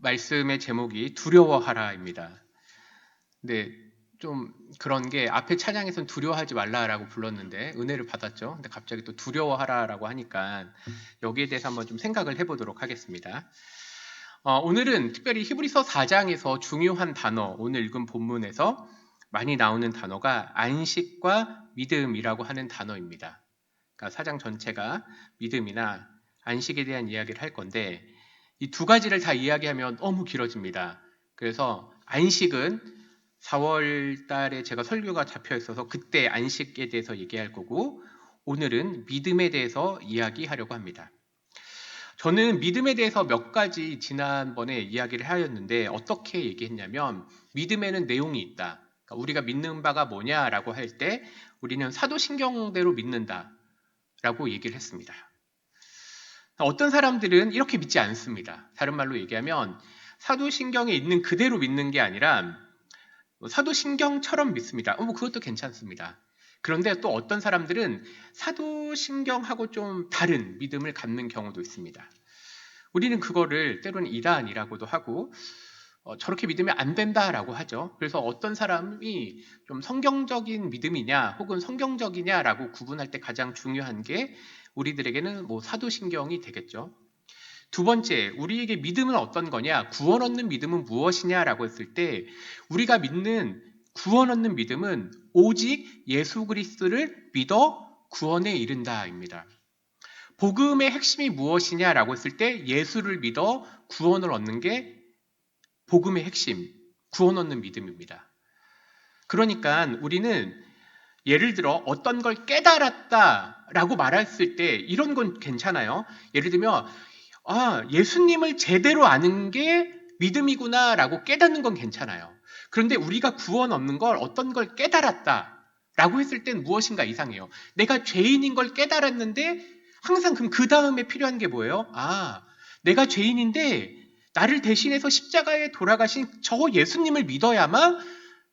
말씀의 제목이 두려워하라입니다. 근데 좀 그런 게 앞에 찬양에선 두려워하지 말라라고 불렀는데 은혜를 받았죠. 근데 갑자기 또 두려워하라라고 하니까 여기에 대해서 한번 좀 생각을 해보도록 하겠습니다. 오늘은 특별히 히브리서 4장에서 중요한 단어, 오늘 읽은 본문에서 많이 나오는 단어가 안식과 믿음이라고 하는 단어입니다. 그러니까 4장 전체가 믿음이나 안식에 대한 이야기를 할 건데 이 두 가지를 다 이야기하면 너무 길어집니다. 그래서 안식은 4월 달에 제가 설교가 잡혀 있어서 그때 안식에 대해서 얘기할 거고 오늘은 믿음에 대해서 이야기하려고 합니다. 저는 믿음에 대해서 몇 가지 지난번에 이야기를 하였는데 어떻게 얘기했냐면 믿음에는 내용이 있다. 그러니까 우리가 믿는 바가 뭐냐라고 할 때 우리는 사도신경대로 믿는다라고 얘기를 했습니다. 어떤 사람들은 이렇게 믿지 않습니다. 다른 말로 얘기하면 사도신경에 있는 그대로 믿는 게 아니라 사도신경처럼 믿습니다. 그것도 괜찮습니다. 그런데 또 어떤 사람들은 사도신경하고 좀 다른 믿음을 갖는 경우도 있습니다. 우리는 그거를 때로는 이단이라고도 하고 저렇게 믿으면 안 된다라고 하죠. 그래서 어떤 사람이 좀 성경적인 믿음이냐 혹은 성경적이냐라고 구분할 때 가장 중요한 게 우리들에게는 사도신경이 되겠죠. 두 번째, 우리에게 믿음은 어떤 거냐? 구원 얻는 믿음은 무엇이냐라고 했을 때 우리가 믿는 구원 얻는 믿음은 오직 예수 그리스도를 믿어 구원에 이른다입니다. 복음의 핵심이 무엇이냐라고 했을 때 예수를 믿어 구원을 얻는 게 복음의 핵심, 구원 얻는 믿음입니다. 그러니까 우리는 예를 들어 어떤 걸 깨달았다라고 말했을 때 이런 건 괜찮아요. 예를 들면 예수님을 제대로 아는 게 믿음이구나라고 깨닫는 건 괜찮아요. 그런데 우리가 구원 얻는 걸 어떤 걸 깨달았다라고 했을 땐 무엇인가 이상해요. 내가 죄인인 걸 깨달았는데 항상 그럼 그 다음에 필요한 게 뭐예요? 내가 죄인인데 나를 대신해서 십자가에 돌아가신 저 예수님을 믿어야만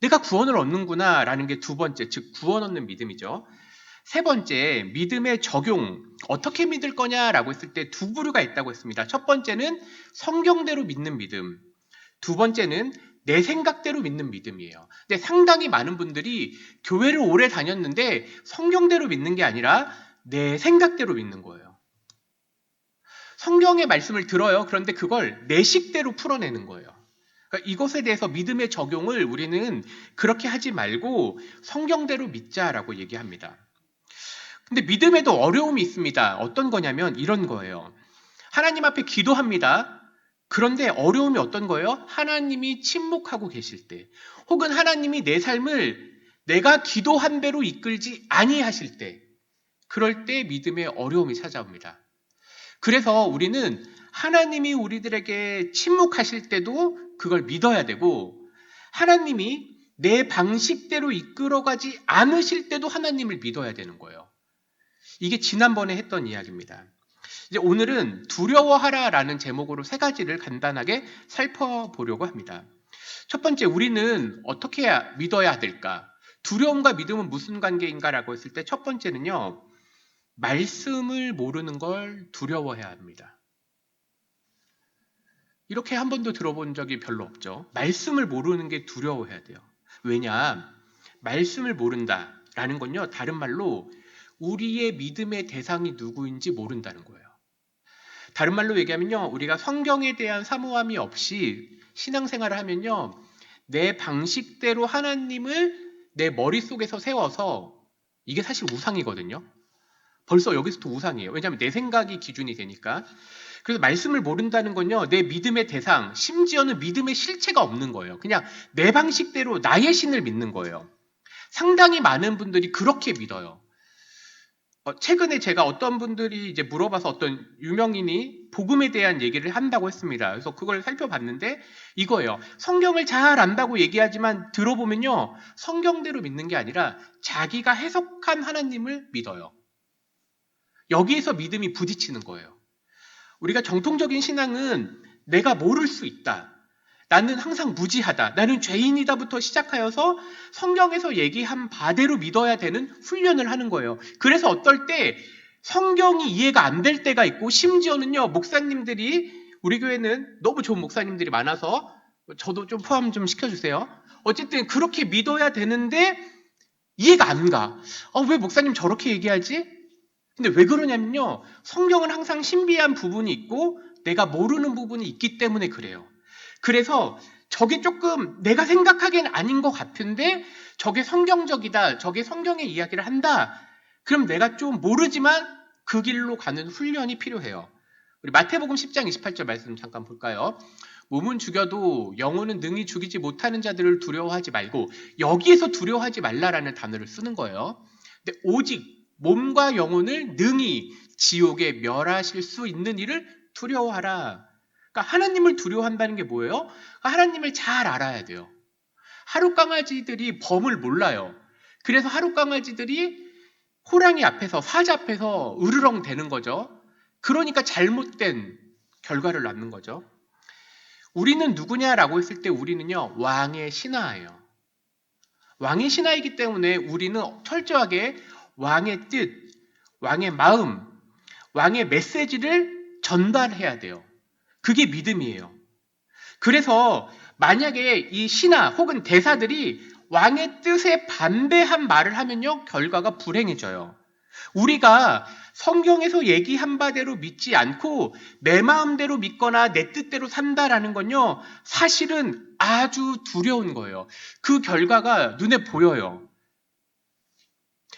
내가 구원을 얻는구나 라는 게 두 번째, 즉 구원 얻는 믿음이죠. 세 번째, 믿음의 적용. 어떻게 믿을 거냐라고 했을 때 두 부류가 있다고 했습니다. 첫 번째는 성경대로 믿는 믿음. 두 번째는 내 생각대로 믿는 믿음이에요. 근데 상당히 많은 분들이 교회를 오래 다녔는데 성경대로 믿는 게 아니라 내 생각대로 믿는 거예요. 성경의 말씀을 들어요. 그런데 그걸 내 식대로 풀어내는 거예요. 그러니까 이것에 대해서 믿음의 적용을 우리는 그렇게 하지 말고 성경대로 믿자라고 얘기합니다. 근데 믿음에도 어려움이 있습니다. 어떤 거냐면 이런 거예요. 하나님 앞에 기도합니다. 그런데 어려움이 어떤 거예요? 하나님이 침묵하고 계실 때, 혹은 하나님이 내 삶을 내가 기도한 대로 이끌지 아니하실 때, 그럴 때 믿음의 어려움이 찾아옵니다. 그래서 우리는 하나님이 우리들에게 침묵하실 때도 그걸 믿어야 되고, 하나님이 내 방식대로 이끌어가지 않으실 때도 하나님을 믿어야 되는 거예요. 이게 지난번에 했던 이야기입니다. 이제 오늘은 두려워하라라는 제목으로 세 가지를 간단하게 살펴보려고 합니다. 첫 번째, 우리는 어떻게 믿어야 될까? 두려움과 믿음은 무슨 관계인가라고 했을 때 첫 번째는요, 말씀을 모르는 걸 두려워해야 합니다. 이렇게 한 번도 들어본 적이 별로 없죠. 말씀을 모르는 게 두려워해야 돼요. 왜냐? 말씀을 모른다라는 건요, 다른 말로 우리의 믿음의 대상이 누구인지 모른다는 거예요. 다른 말로 얘기하면요, 우리가 성경에 대한 사모함이 없이 신앙생활을 하면요, 내 방식대로 하나님을 내 머릿속에서 세워서, 이게 사실 우상이거든요. 벌써 여기서부터 우상이에요. 왜냐하면 내 생각이 기준이 되니까. 그래서 말씀을 모른다는 건요, 내 믿음의 대상, 심지어는 믿음의 실체가 없는 거예요. 그냥 내 방식대로 나의 신을 믿는 거예요. 상당히 많은 분들이 그렇게 믿어요. 최근에 제가 어떤 분들이 이제 물어봐서 어떤 유명인이 복음에 대한 얘기를 한다고 했습니다. 그래서 그걸 살펴봤는데 이거예요. 성경을 잘 안다고 얘기하지만 들어보면요, 성경대로 믿는 게 아니라 자기가 해석한 하나님을 믿어요. 여기에서 믿음이 부딪히는 거예요. 우리가 정통적인 신앙은 내가 모를 수 있다. 나는 항상 무지하다. 나는 죄인이다부터 시작하여서 성경에서 얘기한 바대로 믿어야 되는 훈련을 하는 거예요. 그래서 어떨 때 성경이 이해가 안 될 때가 있고, 심지어는요, 목사님들이 우리 교회는 너무 좋은 목사님들이 많아서 저도 좀 포함 좀 시켜주세요. 어쨌든 그렇게 믿어야 되는데 이해가 안 가. 왜 목사님 저렇게 얘기하지? 근데 왜 그러냐면요. 성경은 항상 신비한 부분이 있고 내가 모르는 부분이 있기 때문에 그래요. 그래서 저게 조금 내가 생각하기엔 아닌 것 같은데 저게 성경적이다. 저게 성경의 이야기를 한다. 그럼 내가 좀 모르지만 그 길로 가는 훈련이 필요해요. 우리 마태복음 10장 28절 말씀 잠깐 볼까요? 몸은 죽여도 영혼은 능히 죽이지 못하는 자들을 두려워하지 말고, 여기에서 두려워하지 말라라는 단어를 쓰는 거예요. 근데 오직 몸과 영혼을 능히 지옥에 멸하실 수 있는 이를 두려워하라. 그러니까 하나님을 두려워한다는 게 뭐예요? 그러니까 하나님을 잘 알아야 돼요. 하루 강아지들이 범을 몰라요. 그래서 하루 강아지들이 호랑이 앞에서, 사자 앞에서 으르렁 대는 거죠. 그러니까 잘못된 결과를 낳는 거죠. 우리는 누구냐라고 했을 때 우리는요, 왕의 신하예요. 왕의 신하이기 때문에 우리는 철저하게 왕의 뜻, 왕의 마음, 왕의 메시지를 전달해야 돼요. 그게 믿음이에요. 그래서 만약에 이 신하 혹은 대사들이 왕의 뜻에 반대한 말을 하면요, 결과가 불행해져요. 우리가 성경에서 얘기한 바대로 믿지 않고 내 마음대로 믿거나 내 뜻대로 산다라는 건요, 사실은 아주 두려운 거예요. 그 결과가 눈에 보여요.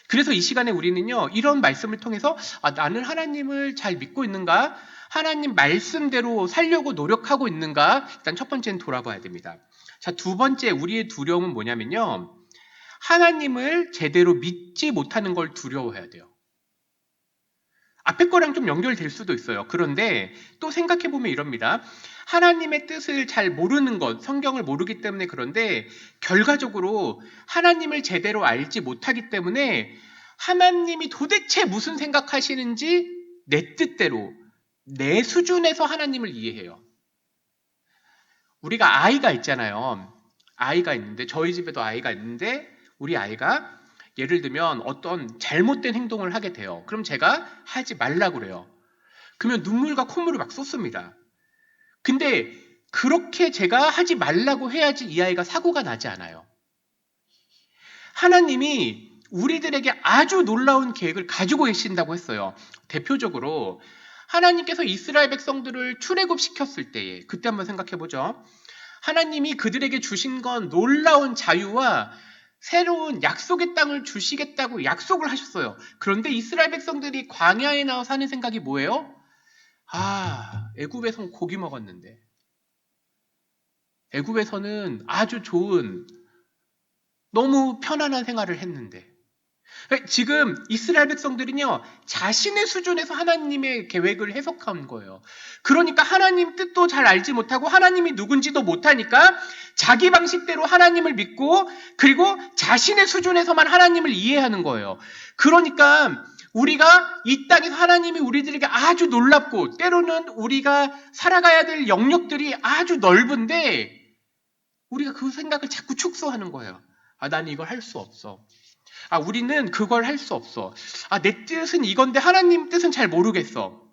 그래서 이 시간에 우리는요, 이런 말씀을 통해서 나는 하나님을 잘 믿고 있는가? 하나님 말씀대로 살려고 노력하고 있는가? 일단 첫 번째는 돌아봐야 됩니다. 자, 두 번째 우리의 두려움은 뭐냐면요, 하나님을 제대로 믿지 못하는 걸 두려워해야 돼요. 앞에 거랑 좀 연결될 수도 있어요. 그런데 또 생각해보면 이럽니다. 하나님의 뜻을 잘 모르는 것, 성경을 모르기 때문에 그런데 결과적으로 하나님을 제대로 알지 못하기 때문에 하나님이 도대체 무슨 생각하시는지 내 뜻대로, 내 수준에서 하나님을 이해해요. 우리가 아이가 있잖아요. 아이가 있는데, 저희 집에도 아이가 있는데 우리 아이가 예를 들면 어떤 잘못된 행동을 하게 돼요. 그럼 제가 하지 말라고 그래요. 그러면 눈물과 콧물을 막 쏟습니다. 근데 그렇게 제가 하지 말라고 해야지 이 아이가 사고가 나지 않아요. 하나님이 우리들에게 아주 놀라운 계획을 가지고 계신다고 했어요. 대표적으로 하나님께서 이스라엘 백성들을 출애굽시켰을 때에, 그때 한번 생각해보죠. 하나님이 그들에게 주신 건 놀라운 자유와 새로운 약속의 땅을 주시겠다고 약속을 하셨어요. 그런데 이스라엘 백성들이 광야에 나와서 하는 생각이 뭐예요? 애굽에선 고기 먹었는데, 애굽에서는 아주 좋은, 너무 편안한 생활을 했는데, 지금 이스라엘 백성들은요, 자신의 수준에서 하나님의 계획을 해석한 거예요. 그러니까 하나님 뜻도 잘 알지 못하고 하나님이 누군지도 못하니까 자기 방식대로 하나님을 믿고, 그리고 자신의 수준에서만 하나님을 이해하는 거예요. 그러니까 우리가 이 땅에서 하나님이 우리들에게 아주 놀랍고 때로는 우리가 살아가야 될 영역들이 아주 넓은데 우리가 그 생각을 자꾸 축소하는 거예요. 나는 이걸 할 수 없어. 우리는 그걸 할 수 없어. 내 뜻은 이건데 하나님 뜻은 잘 모르겠어.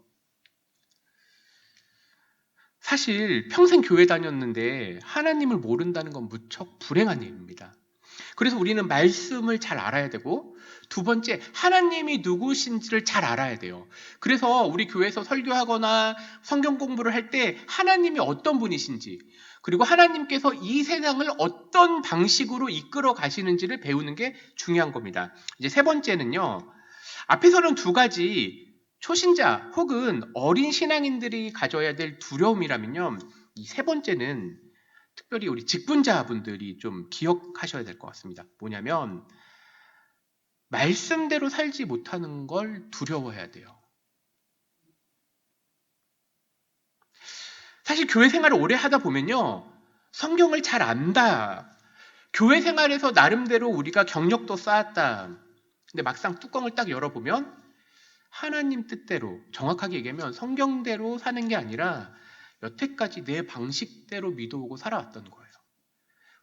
사실 평생 교회 다녔는데 하나님을 모른다는 건 무척 불행한 일입니다. 그래서 우리는 말씀을 잘 알아야 되고, 두 번째, 하나님이 누구신지를 잘 알아야 돼요. 그래서 우리 교회에서 설교하거나 성경 공부를 할 때 하나님이 어떤 분이신지, 그리고 하나님께서 이 세상을 어떤 방식으로 이끌어 가시는지를 배우는 게 중요한 겁니다. 이제 세 번째는요, 앞에서는 두 가지 초신자 혹은 어린 신앙인들이 가져야 될 두려움이라면요, 이 세 번째는 특별히 우리 직분자분들이 좀 기억하셔야 될 것 같습니다. 뭐냐면 말씀대로 살지 못하는 걸 두려워해야 돼요. 사실 교회 생활을 오래 하다 보면요, 성경을 잘 안다. 교회 생활에서 나름대로 우리가 경력도 쌓았다. 근데 막상 뚜껑을 딱 열어보면 하나님 뜻대로, 정확하게 얘기하면 성경대로 사는 게 아니라 여태까지 내 방식대로 믿어오고 살아왔던 거예요.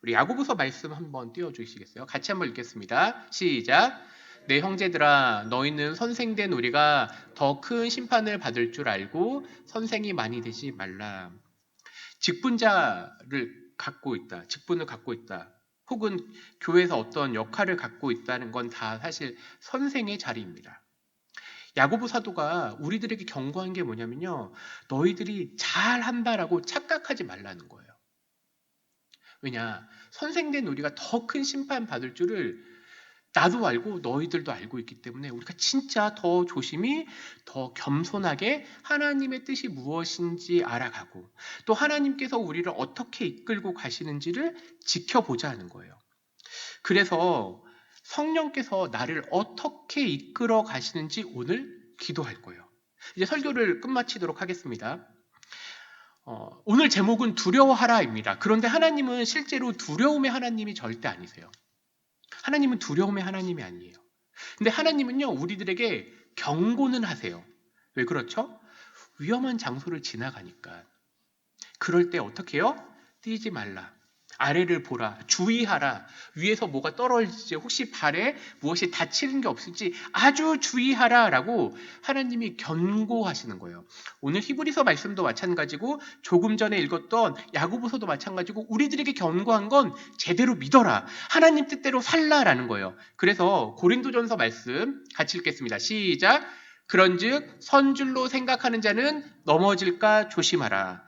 우리 야고보서 말씀 한번 띄워주시겠어요? 같이 한번 읽겠습니다. 시작. 내 형제들아 너희는 선생된 우리가 더 큰 심판을 받을 줄 알고 선생이 많이 되지 말라. 직분자를 갖고 있다. 직분을 갖고 있다. 혹은 교회에서 어떤 역할을 갖고 있다는 건 다 사실 선생의 자리입니다. 야고보 사도가 우리들에게 경고한 게 뭐냐면요. 너희들이 잘한다라고 착각하지 말라는 거예요. 왜냐? 선생된 우리가 더 큰 심판 받을 줄을 나도 알고 너희들도 알고 있기 때문에 우리가 진짜 더 조심히 더 겸손하게 하나님의 뜻이 무엇인지 알아가고 또 하나님께서 우리를 어떻게 이끌고 가시는지를 지켜보자는 거예요. 그래서 성령께서 나를 어떻게 이끌어 가시는지 오늘 기도할 거예요. 이제 설교를 끝마치도록 하겠습니다. 오늘 제목은 두려워하라입니다. 그런데 하나님은 실제로 두려움의 하나님이 절대 아니세요. 하나님은 두려움의 하나님이 아니에요. 근데 하나님은요, 우리들에게 경고는 하세요. 왜 그렇죠? 위험한 장소를 지나가니까. 그럴 때 어떻게 해요? 뛰지 말라. 아래를 보라. 주의하라. 위에서 뭐가 떨어질지 혹시 발에 무엇이 다치는 게 없을지 아주 주의하라 라고 하나님이 경고하시는 거예요. 오늘 히브리서 말씀도 마찬가지고 조금 전에 읽었던 야고보서도 마찬가지고 우리들에게 경고한 건 제대로 믿어라. 하나님 뜻대로 살라라는 거예요. 그래서 고린도전서 말씀 같이 읽겠습니다. 시작. 그런즉 선줄로 생각하는 자는 넘어질까 조심하라.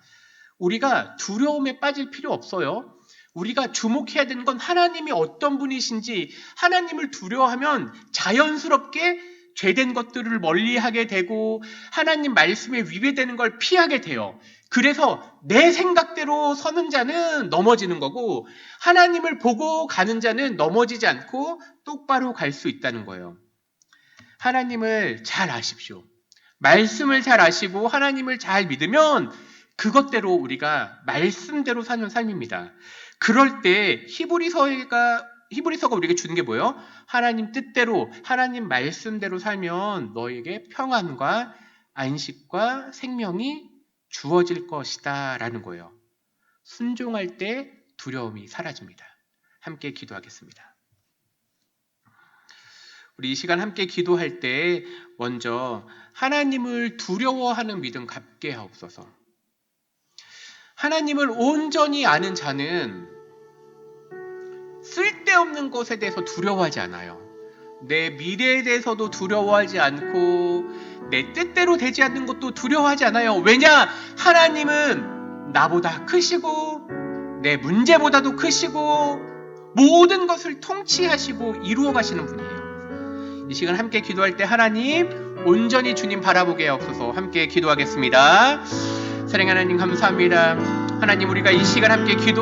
우리가 두려움에 빠질 필요 없어요. 우리가 주목해야 되는 건 하나님이 어떤 분이신지 하나님을 두려워하면 자연스럽게 죄된 것들을 멀리하게 되고 하나님 말씀에 위배되는 걸 피하게 돼요. 그래서 내 생각대로 서는 자는 넘어지는 거고 하나님을 보고 가는 자는 넘어지지 않고 똑바로 갈 수 있다는 거예요. 하나님을 잘 아십시오. 말씀을 잘 아시고 하나님을 잘 믿으면 그것대로 우리가 말씀대로 사는 삶입니다. 그럴 때 히브리서가 우리에게 주는 게 뭐예요? 하나님 뜻대로 하나님 말씀대로 살면 너에게 평안과 안식과 생명이 주어질 것이다 라는 거예요. 순종할 때 두려움이 사라집니다. 함께 기도하겠습니다. 우리 이 시간 함께 기도할 때 먼저 하나님을 두려워하는 믿음 갖게 하옵소서. 하나님을 온전히 아는 자는 쓸데없는 것에 대해서 두려워하지 않아요. 내 미래에 대해서도 두려워하지 않고 내 뜻대로 되지 않는 것도 두려워하지 않아요. 왜냐? 하나님은 나보다 크시고 내 문제보다도 크시고 모든 것을 통치하시고 이루어 가시는 분이에요. 이 시간 함께 기도할 때 하나님 온전히 주님 바라보게 하옵소서. 함께 기도하겠습니다. 사랑하는 하나님 감사합니다. 하나님 우리가 이 시간 함께 기도할